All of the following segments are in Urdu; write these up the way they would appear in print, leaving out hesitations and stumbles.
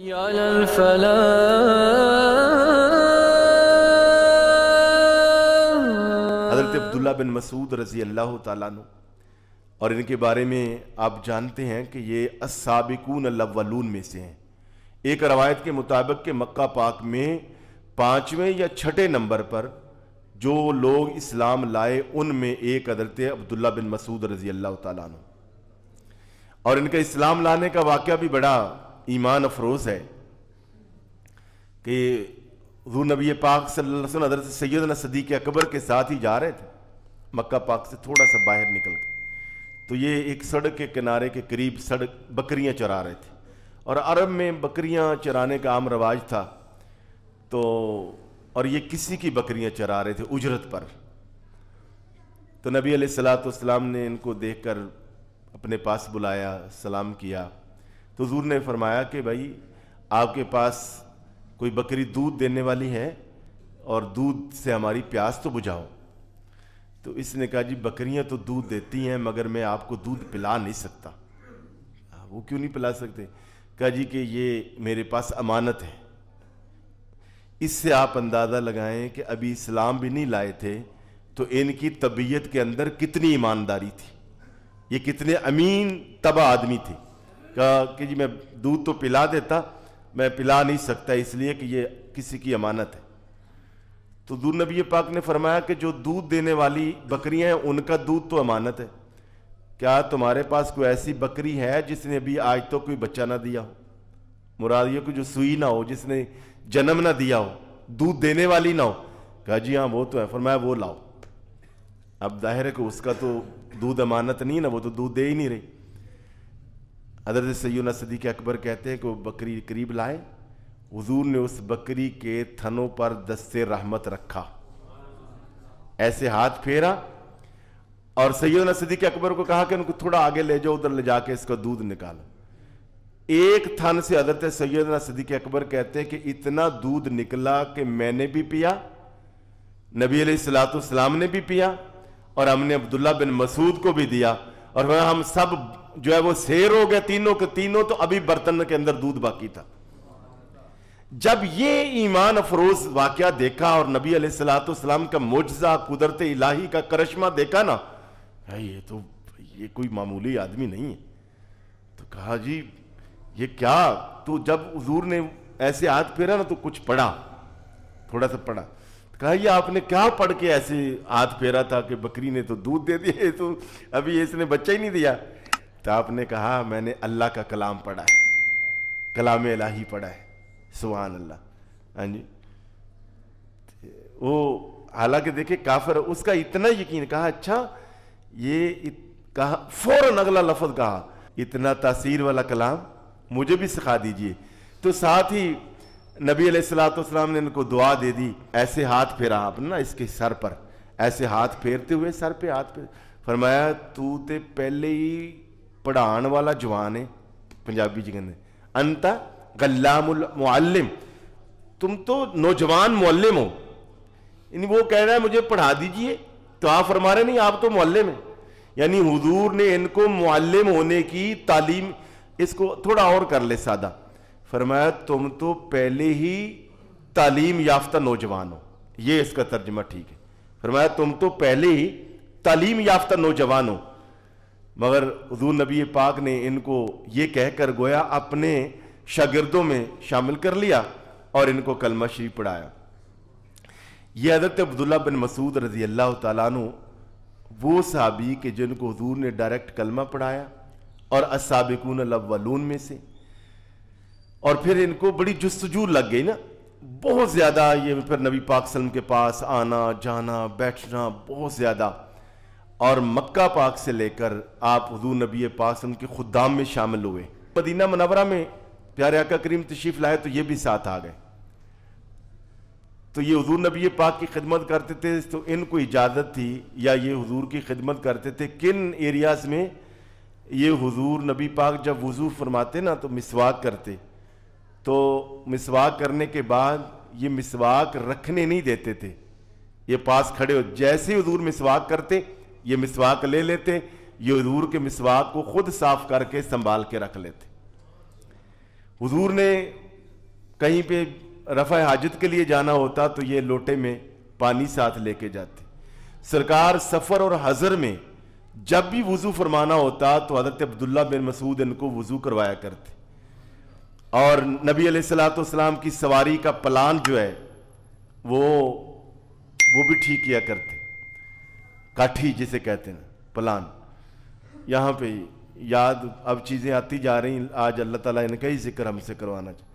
یا للفلاح۔ حضرت عبداللہ بن مسعود رضی اللہ تعالیٰ عنہ، اور ان کے بارے میں آپ جانتے ہیں کہ یہ السابقون الاولون میں سے ہیں۔ ایک روایت کے مطابق کہ مکہ پاک میں 5ویں یا 6 نمبر پر جو لوگ اسلام لائے ان میں ایک حضرت عبداللہ بن مسعود رضی اللہ تعالیٰ عنہ، اور ان کا اسلام لانے کا واقعہ بھی بڑا ایمان افروز ہے کہ حضور نبی پاک صلی اللہ علیہ وسلم حضرت سیدنا صدیق اکبر کے ساتھ ہی جا رہے تھے مکہ پاک سے تھوڑا سا باہر نکل کے، تو یہ ایک سڑک کے کنارے کے قریب بکریاں چرا رہے تھے، اور عرب میں بکریاں چرانے کا عام رواج تھا، تو اور یہ کسی کی بکریاں چرا رہے تھے اجرت پر۔ تو نبی علیہ الصلوۃ والسلام نے ان کو دیکھ کر اپنے پاس بلایا، سلام کیا، تو حضور نے فرمایا کہ بھائی آپ کے پاس کوئی بکری دودھ دینے والی ہے اور دودھ سے ہماری پیاس تو بجھاؤ۔ تو اس نے کہا جی بکریاں تو دودھ دیتی ہیں مگر میں آپ کو دودھ پلا نہیں سکتا۔ وہ کیوں نہیں پلا سکتے؟ کہا جی کہ یہ میرے پاس امانت ہے۔ اس سے آپ اندازہ لگائیں کہ ابھی اسلام بھی نہیں لائے تھے تو ان کی طبیعت کے اندر کتنی ایمانداری تھی، یہ کتنے امین طبع آدمی تھے۔ کہا کہ جی میں دودھ تو پلا دیتا، میں پلا نہیں سکتا اس لیے کہ یہ کسی کی امانت ہے۔ تو حضور نبی پاک نے فرمایا کہ جو دودھ دینے والی بکریاں ہیں ان کا دودھ تو امانت ہے، کیا تمہارے پاس کوئی ایسی بکری ہے جس نے ابھی آج تو کوئی بچہ نہ دیا ہو؟ مراد یہ کہ جو سوئی نہ ہو، جس نے جنم نہ دیا ہو، دودھ دینے والی نہ ہو۔ کہا جی ہاں وہ تو ہے۔ فرمایا وہ لاؤ۔ اب ظاہر ہے کہ اس کا تو دودھ امانت نہیں نا، وہ تو دودھ دے ہی نہیں رہی۔ حضرت سیدنا صدیق اکبر کہتے ہیں کہ وہ بکری قریب لائے، حضور نے اس بکری کے تھنوں پر دست رحمت رکھا، ایسے ہاتھ پھیرا، اور سیدنا صدیق اکبر کو کہا کہ ان کو تھوڑا آگے لے جاؤ، ادھر لے جا کے اس کا دودھ نکالو۔ ایک تھن سے حضرت سیدنا صدیق اکبر کہتے ہیں کہ اتنا دودھ نکلا کہ میں نے بھی پیا، نبی علیہ الصلوۃ والسلام نے بھی پیا، اور ہم نے عبداللہ بن مسعود کو بھی دیا، اور ہم سب جو ہے وہ سیر ہو گئے تینوں کے تینوں، تو ابھی برتن کے اندر دودھ باقی تھا۔ جب یہ ایمان افروز واقعہ دیکھا اور نبی علیہ الصلوۃ والسلام کا معجزہ، قدرت الہی کا کرشمہ دیکھا نا، یہ کوئی معمولی آدمی نہیں ہے۔ تو کہا جی یہ کیا؟ تو جب حضور نے ایسے ہاتھ پھیرا نا تو کچھ پڑھا، تھوڑا سا پڑھا۔ کہا یہ آپ نے کیا پڑھ کے ایسے ہاتھ پھیرا تھا کہ بکری نے تو دودھ دے دیا، تو ابھی اس نے بچہ ہی نہیں دیا؟ تو آپ نے کہا میں نے اللہ کا کلام پڑھا ہے، کلام الہی پڑھا ہے۔ سبحان اللہ۔ ہاں جی، وہ حالانکہ دیکھیں کافر، اس کا اتنا یقین، کہا اچھا یہ کہا، فوراً اگلا لفظ کہا اتنا تاثیر والا کلام مجھے بھی سکھا دیجئے۔ تو ساتھ ہی نبی علیہ الصلوۃ والسلام نے ان کو دعا دے دی، ایسے ہاتھ پھیرا آپ نے نا اس کے سر پر، ایسے ہاتھ پھیرتے ہوئے سر پہ ہاتھ پھیر، فرمایا تو تے پہلے ہی پڑھان والا جوان ہے، پنجابی جی کہتے انتا غلام المعلم، تم تو نوجوان معلم ہو، یعنی وہ کہہ رہا ہے مجھے پڑھا دیجئے، تو آپ فرما رہے نہیں آپ تو معلم ہیں، یعنی حضور نے ان کو معلم ہونے کی تعلیم، اس کو تھوڑا اور کر لے سادہ، فرمایا تم تو پہلے ہی تعلیم یافتہ نوجوان ہو، یہ اس کا ترجمہ ٹھیک ہے، فرمایا تم تو پہلے ہی تعلیم یافتہ نوجوان ہو۔ مگر حضور نبی پاک نے ان کو یہ کہہ کر گویا اپنے شاگردوں میں شامل کر لیا اور ان کو کلمہ شریف پڑھایا۔ یہ حضرت عبداللہ بن مسعود رضی اللہ تعالیٰ عنہ وہ صحابی کہ جن کو حضور نے ڈائریکٹ کلمہ پڑھایا، اور السابقون الاولون میں سے، اور پھر ان کو بڑی جستجو لگ گئی نا، بہت زیادہ، یہ پھر نبی پاک صلی اللہ علیہ وسلم کے پاس آنا جانا بیٹھنا بہت زیادہ، اور مکہ پاک سے لے کر آپ حضور نبی پاک صلی اللہ علیہ وسلم کے خدام میں شامل ہوئے۔ مدینہ منورہ میں پیارے آقا کریم تشریف لائے تو یہ بھی ساتھ آ گئے، تو یہ حضور نبی پاک کی خدمت کرتے تھے، تو ان کو اجازت تھی یا یہ حضور کی خدمت کرتے تھے کن ایریاز میں؟ یہ حضور نبی پاک جب وضو فرماتے نا تو مسواک کرتے، تو مسواک کرنے کے بعد یہ مسواک رکھنے نہیں دیتے تھے، یہ پاس کھڑے ہو، جیسے حضور مسواک کرتے یہ مسواک لے لیتے، یہ حضور کے مسواک کو خود صاف کر کے سنبھال کے رکھ لیتے۔ حضور نے کہیں پہ رفع حاجت کے لیے جانا ہوتا تو یہ لوٹے میں پانی ساتھ لے کے جاتے. سرکار سفر اور حضر میں جب بھی وضو فرمانا ہوتا تو حضرت عبداللہ بن مسعود ان کو وضو کروایا کرتے. اور نبی علیہ السلام کی سواری کا پلان جو ہے وہ بھی ٹھیک کیا کرتے. کاٹھی جسے کہتے ہیں پلان. یہاں پہ یاد اب چیزیں آتی جا رہی ہیں, آج اللہ تعالیٰ ان کا ہی ذکر ہم سے کروانا چاہیے.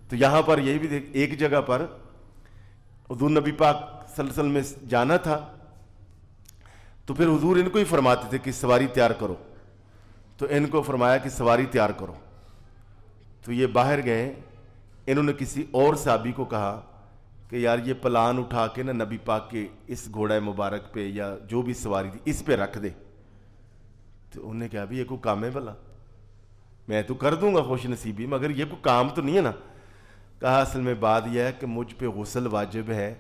تو یہاں پر یہ بھی ایک جگہ پر حضور نبی پاک صلی اللہ علیہ وسلم میں جانا تھا تو پھر حضور ان کو ہی فرماتے تھے کہ سواری تیار کرو. تو ان کو فرمایا کہ سواری تیار کرو. تو یہ باہر گئے, انہوں نے کسی اور صحابی کو کہا کہ یار یہ پلان اٹھا کے نا نبی پاک کے اس گھوڑا مبارک پہ یا جو بھی سواری تھی اس پہ رکھ دے. تو انہوں نے کہا بھی یہ کوئی کام ہے بھلا, میں تو کر دوں گا خوش نصیبی, مگر یہ کوئی کام تو نہیں ہے نا. کہا اصل میں بات یہ ہے کہ مجھ پہ غسل واجب ہے,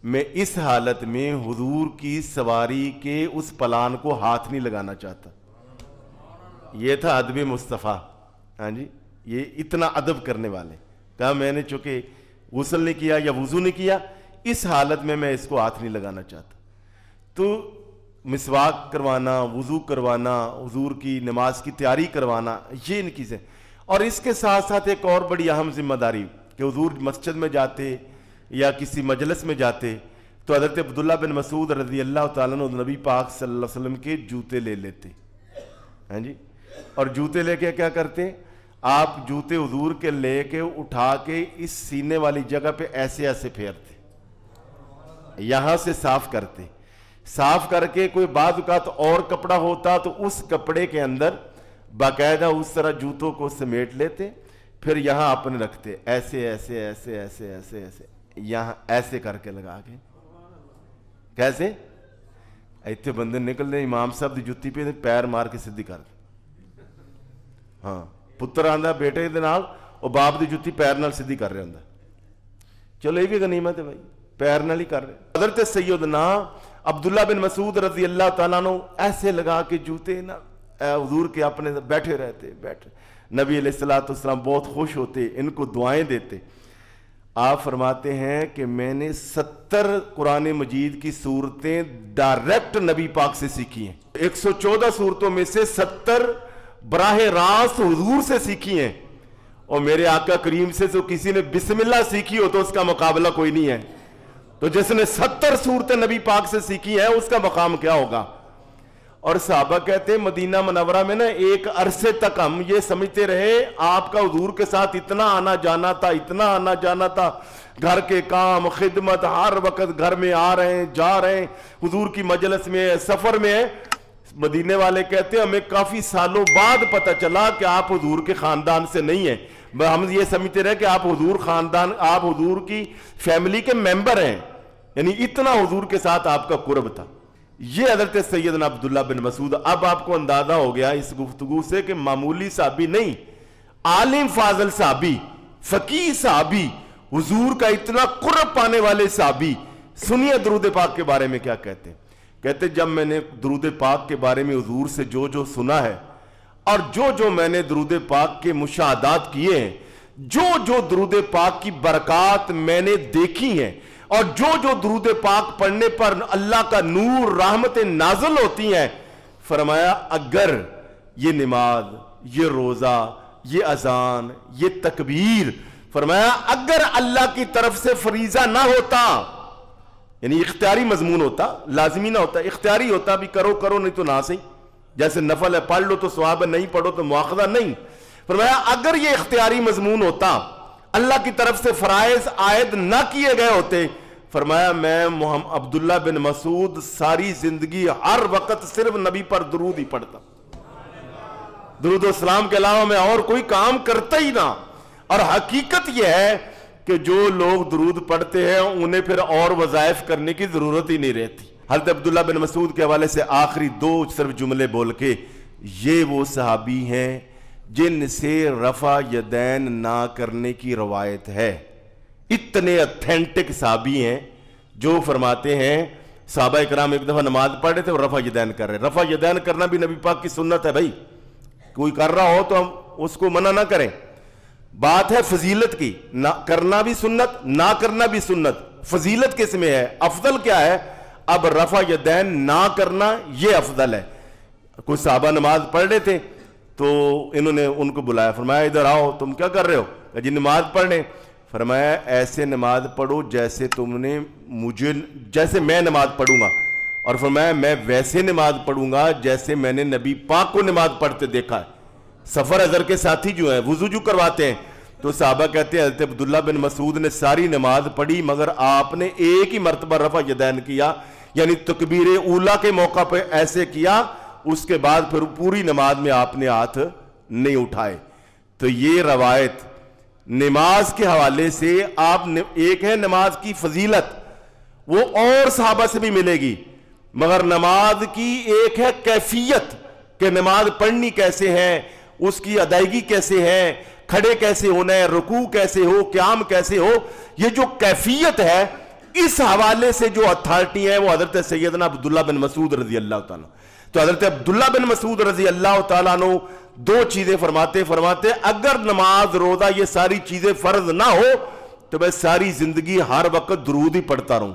میں اس حالت میں حضور کی سواری کے اس پلان کو ہاتھ نہیں لگانا چاہتا. یہ تھا ادب مصطفیٰ. ہاں جی, یہ اتنا ادب کرنے والے. کہا میں نے چونکہ غسل نہیں کیا یا وضو نہیں کیا, اس حالت میں اس کو ہاتھ نہیں لگانا چاہتا. تو مسواک کروانا, وضو کروانا, حضور کی نماز کی تیاری کروانا, یہ ان چیزیں. اور اس کے ساتھ ساتھ ایک اور بڑی اہم ذمہ داری کہ حضور مسجد میں جاتے یا کسی مجلس میں جاتے تو حضرت عبداللہ بن مسعود رضی اللہ تعالیٰ عنہ نبی پاک صلی اللہ علیہ وسلم کے جوتے لے لیتے. ہاں جی, اور جوتے لے کے کیا کرتے, آپ جوتے حضور کے لے کے اٹھا کے اس سینے والی جگہ پہ ایسے ایسے پھیرتے, یہاں سے صاف کرتے. صاف کر کے کوئی بعض اوقات اور کپڑا ہوتا تو اس کپڑے کے اندر باقاعدہ اس طرح جوتوں کو سمیٹ لیتے, پھر یہاں اپنے رکھتے ایسے ایسے ایسے ایسے ایسے ایسے, یہاں ایسے کر کے لگا کے. کیسے ایتھے بندے نکل دے امام صاحب دی جتی پہ پیر مار کے سدھی کر دے. ہاں, پتر آندا بیٹے دے نال اور باپ دی جتی پیر نال سدھی کر رہا ہوندا. چلو یہ بھی غنیمت ہے بھائی, پیر نال ہی کر رہے. حضرت سیدنا عبداللہ بن مسعود رضی اللہ تعالیٰ عنہ ایسے لگا کے جوتے نا حضور کے اپنے بیٹھے رہتے. نبی علیہ السلام بہت خوش ہوتے, ان کو دعائیں دیتے. آپ فرماتے ہیں کہ میں نے 70 قرآن مجید کی صورتیں ڈائریکٹ نبی پاک سے سیکھی ہیں. 114 صورتوں میں سے 70 براہ راست حضور سے سیکھی ہیں. اور میرے آقا کریم سے تو کسی نے بسم اللہ سیکھی ہو تو اس کا مقابلہ کوئی نہیں ہے. تو جس نے 70 صورتیں نبی پاک سے سیکھی ہیں اس کا مقام کیا ہوگا. اور صحابہ کہتے ہیں مدینہ منورہ میں نا ایک عرصے تک ہم یہ سمجھتے رہے آپ کا حضور کے ساتھ اتنا آنا جانا تھا, اتنا آنا جانا تھا, گھر کے کام خدمت ہر وقت گھر میں آ رہے ہیں جا رہے ہیں, حضور کی مجلس میں سفر میں. مدینے والے کہتے ہیں ہمیں کافی سالوں بعد پتہ چلا کہ آپ حضور کے خاندان سے نہیں ہیں. ہم یہ سمجھتے رہے کہ آپ حضور خاندان, آپ حضور کی فیملی کے ممبر ہیں, یعنی اتنا حضور کے ساتھ آپ کا قرب تھا. یہ حضرت سیدنا عبداللہ بن مسعود. اب آپ کو اندازہ ہو گیا اس گفتگو سے کہ معمولی صحابی نہیں, عالم فاضل صحابی, فقیہ صحابی, حضور کا اتنا قرب پانے والے صحابی. سنیے درود پاک کے بارے میں کیا کہتے ہیں. کہتے جب میں نے درود پاک کے بارے میں حضور سے جو سنا ہے اور جو میں نے درود پاک کے مشاہدات کیے ہیں, جو درود پاک کی برکات میں نے دیکھی ہیں, اور جو درود پاک پڑھنے پر اللہ کا نور رحمت نازل ہوتی ہیں, فرمایا اگر یہ نماز, یہ روزہ, یہ اذان, یہ تکبیر, فرمایا اگر اللہ کی طرف سے فریضہ نہ ہوتا, یعنی اختیاری مضمون ہوتا, لازمی نہ ہوتا, اختیاری ہوتا, بھی کرو نہیں تو نہ صحیح, جیسے نفل ہے پڑھ لو تو ثواب ہے, نہیں پڑھو تو مواخذہ نہیں. فرمایا اگر یہ اختیاری مضمون ہوتا, اللہ کی طرف سے فرائض عائد نہ کیے گئے ہوتے, فرمایا میں عبداللہ بن مسعود ساری زندگی ہر وقت صرف نبی پر درود ہی پڑھتا, درود و اسلام کے علاوہ میں اور کوئی کام کرتا ہی نہ. اور حقیقت یہ ہے کہ جو لوگ درود پڑھتے ہیں انہیں پھر اور وظائف کرنے کی ضرورت ہی نہیں رہتی. حضرت عبداللہ بن مسعود کے حوالے سے آخری 2 صرف جملے بول کے, یہ وہ صحابی ہیں جن سے رفع یدین نہ کرنے کی روایت ہے. اتنے اتھینٹک صحابی ہیں جو فرماتے ہیں صحابہ اکرام ایک دفعہ نماز پڑھ رہے تھے اور رفع یدین کر رہے. رفع یدین کرنا بھی نبی پاک کی سنت ہے بھائی, کوئی کر رہا ہو تو ہم اس کو منع نہ کریں. بات ہے فضیلت کی، نہ کرنا بھی سنت نہ کرنا بھی سنت، فضیلت کس میں ہے، افضل کیا ہے؟ اب رفع یدین نہ کرنا یہ افضل ہے۔ کچھ صحابہ نماز پڑھ رہے تھے تو انہوں نے ان کو بلایا، فرمایا ادھر آؤ، تم کیا کر رہے ہو؟ جی نماز پڑھ رہے۔ فرمایا ایسے نماز پڑھو جیسے تم نے جیسے میں نماز پڑھوں گا، اور فرمایا میں ویسے نماز پڑھوں گا جیسے میں نے نبی پاک کو نماز پڑھتے دیکھا ہے۔ سفر حضر کے ساتھی جو ہیں وضو جو کرواتے ہیں، تو صحابہ کہتے ہیں حضرت عبداللہ بن مسعود نے ساری نماز پڑھی مگر آپ نے ایک ہی مرتبہ رفع یدین کیا، یعنی تکبیر اولا کے موقع پہ ایسے کیا، اس کے بعد پھر پوری نماز میں آپ نے ہاتھ نہیں اٹھائے۔ تو یہ روایت نماز کے حوالے سے آپ ایک ہے نماز کی فضیلت، وہ اور صحابہ سے بھی ملے گی، مگر نماز کی ایک ہے کیفیت کہ نماز پڑھنی کیسے ہے، اس کی ادائیگی کیسے ہے، کھڑے کیسے ہونا ہے، رکوع کیسے ہو، قیام کیسے ہو، یہ جو کیفیت ہے اس حوالے سے جو اتھارٹی ہیں وہ حضرت سیدنا عبداللہ بن مسعود رضی اللہ تعالیٰ۔ تو حضرت عبداللہ بن مسعود رضی اللہ تعالیٰ عنہ دو چیزیں فرماتے اگر نماز روزہ یہ ساری چیزیں فرض نہ ہو تو میں ساری زندگی ہر وقت درود ہی پڑھتا رہوں۔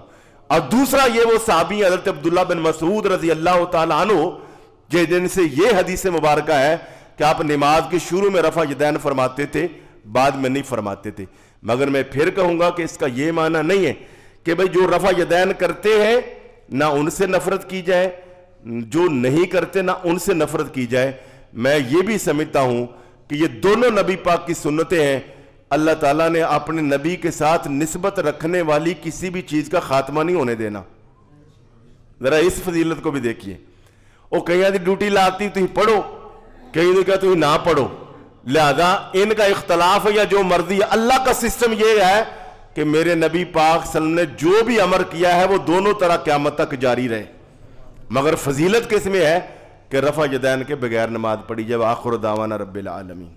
اور دوسرا یہ وہ صحابی حضرت عبداللہ بن مسعود رضی اللہ تعالیٰ عنہ جن سے یہ حدیث مبارکہ ہے کہ آپ نماز کے شروع میں رفع یدین فرماتے تھے، بعد میں نہیں فرماتے تھے۔ مگر میں پھر کہوں گا کہ اس کا یہ معنی نہیں ہے کہ بھئی جو رفع یدین کرتے ہیں نہ ان سے نفرت کی جائے، جو نہیں کرتے نہ ان سے نفرت کی جائے۔ میں یہ بھی سمجھتا ہوں کہ یہ دونوں نبی پاک کی سنتیں ہیں۔ اللہ تعالیٰ نے اپنے نبی کے ساتھ نسبت رکھنے والی کسی بھی چیز کا خاتمہ نہیں ہونے دینا۔ ذرا اس فضیلت کو بھی دیکھیے، وہ کہیں دی ڈیوٹی لاتی تو ہی پڑھو، کہیں دی کہا تو ہی نہ پڑھو، لہذا ان کا اختلاف ہے یا جو مرضی ہے۔ اللہ کا سسٹم یہ ہے کہ میرے نبی پاک صلی اللہ علیہ وسلم نے جو بھی امر کیا ہے وہ دونوں طرح قیامت تک جاری رہے، مگر فضیلت کس میں ہے کہ رفع یدین کے بغیر نماز پڑھی جب آخر دعوانا رب العالمین۔